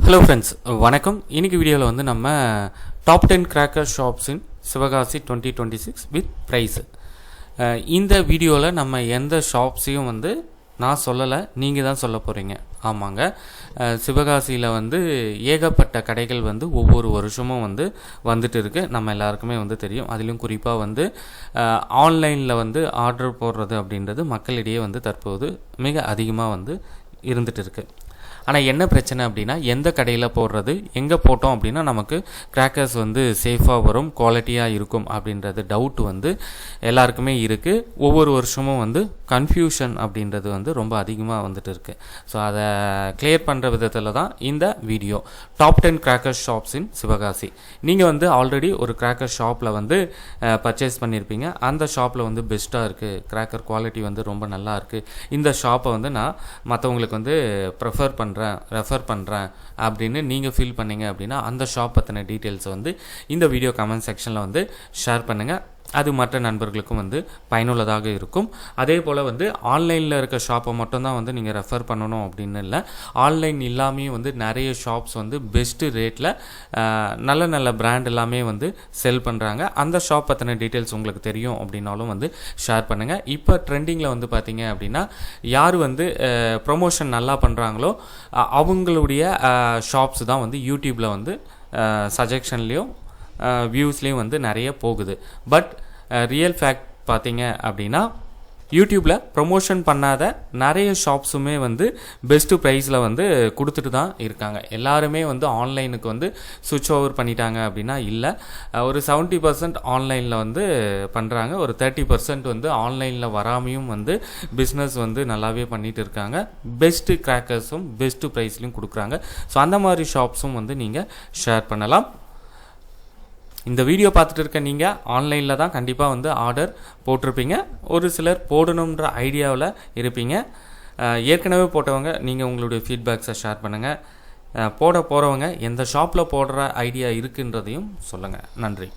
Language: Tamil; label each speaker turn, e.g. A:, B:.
A: ஹலோ ஃப்ரெண்ட்ஸ், வணக்கம். இன்னைக்கு வீடியோவில் வந்து நம்ம top 10 cracker shops in Sivakasi 2026 with price. இந்த வீடியோவில் நம்ம எந்த ஷாப்ஸையும் வந்து நான் சொல்லலை, நீங்கள் தான் சொல்ல போகிறீங்க. ஆமாங்க, சிவகாசியில் வந்து ஏகப்பட்ட கடைகள் வந்து ஒவ்வொரு வருஷமும் வந்து வந்துட்டு இருக்குது. நம்ம எல்லாருக்குமே வந்து தெரியும். அதிலும் குறிப்பாக வந்து ஆன்லைனில் வந்து ஆர்டர் போடுறது அப்படின்றது மக்களிடையே வந்து தற்போது மிக அதிகமாக வந்து இருந்துகிட்டு இருக்குது. ஆனால் என்ன பிரச்சனை அப்படின்னா, எந்த கடையில் போடுறது, எங்கே போட்டோம் அப்படின்னா நமக்கு கிராக்கர்ஸ் வந்து சேஃபாக வரும், குவாலிட்டியாக இருக்கும் அப்படின்றது டவுட் வந்து எல்லாருக்குமே இருக்குது. ஒவ்வொரு வருஷமும் வந்து கன்ஃபியூஷன் அப்படின்றது வந்து ரொம்ப அதிகமாக வந்துட்டு இருக்குது. ஸோ அதை கிளியர் பண்ணுற விதத்தில் தான் இந்த video. Top 10 cracker shops in Sivakasi. நீங்கள் வந்து ஆல்ரெடி ஒரு கிராக்கர் ஷாப்பில் வந்து பர்ச்சேஸ் பண்ணியிருப்பீங்க. அந்த ஷாப்பில் வந்து பெஸ்ட்டாக இருக்குது, கிராக்கர் குவாலிட்டி வந்து ரொம்ப நல்லா இருக்குது, இந்த ஷாப்பை வந்து நான் மற்றவங்களுக்கு வந்து ரெஃபர் பண்ணுறேன் அப்படின்னு நீங்கள் ஃபீல் பண்ணீங்க அப்படின்னா அந்த ஷாப் பற்றின டீட்டெயில்ஸை வந்து இந்த வீடியோ கமெண்ட் செக்ஷனில் வந்து ஷேர் பண்ணுங்கள். அது மற்ற நண்பர்களுக்கும் வந்து பயனுள்ளதாக இருக்கும். அதே போல் வந்து ஆன்லைனில் இருக்க ஷாப்பை மட்டும்தான் வந்து நீங்கள் ரெஃபர் பண்ணணும் அப்படின்னு இல்லை. ஆன்லைன் இல்லாமையும் வந்து நிறைய ஷாப்ஸ் வந்து பெஸ்ட்டு ரேட்டில் நல்ல நல்ல பிராண்ட் எல்லாமே வந்து செல் பண்ணுறாங்க. அந்த ஷாப் பற்றின டீட்டெயில்ஸ் உங்களுக்கு தெரியும் அப்படின்னாலும் வந்து ஷேர் பண்ணுங்கள். இப்போ ட்ரெண்டிங்கில் வந்து பார்த்தீங்க அப்படின்னா, யார் வந்து ப்ரொமோஷன் நல்லா பண்ணுறாங்களோ அவங்களுடைய ஷாப்ஸ் தான் வந்து யூடியூப்பில் வந்து சஜெக்ஷன்லேயும் வியூஸ்லேயும் வந்து நிறைய போகுது. பட் ரியல் ஃபேக்ட் பார்த்தீங்க அப்படின்னா, யூடியூப்பில் ப்ரொமோஷன் பண்ணாத நிறைய ஷாப்ஸுமே வந்து பெஸ்ட்டு ப்ரைஸில் வந்து கொடுத்துட்டு தான் இருக்காங்க. எல்லாருமே வந்து ஆன்லைனுக்கு வந்து சுவிட்ச் ஓவர் பண்ணிட்டாங்க அப்படின்னா இல்லை. ஒரு 70% ஆன்லைனில் வந்து பண்ணுறாங்க, ஒரு 30% வந்து ஆன்லைனில் வராமையும் வந்து பிஸ்னஸ் வந்து நல்லாவே பண்ணிகிட்டு இருக்காங்க. பெஸ்ட்டு கிராக்கர்ஸும் பெஸ்ட்டு ப்ரைஸ்லையும் கொடுக்குறாங்க. ஸோ அந்த மாதிரி ஷாப்ஸும் வந்து நீங்கள் ஷேர் பண்ணலாம். இந்த வீடியோ பார்த்துட்டு இருக்க நீங்கள் ஆன்லைனில் தான் கண்டிப்பாக வந்து ஆர்டர் போட்டிருப்பீங்க. ஒரு சிலர் போடணுன்ற ஐடியாவில் இருப்பீங்க. ஏற்கனவே போட்டவங்க நீங்கள் உங்களுடைய ஃபீட்பேக்ஸை ஷேர் பண்ணுங்கள். போட போகிறவங்க எந்த ஷாப்பில் போடுற ஐடியா இருக்குன்றதையும் சொல்லுங்கள். நன்றி.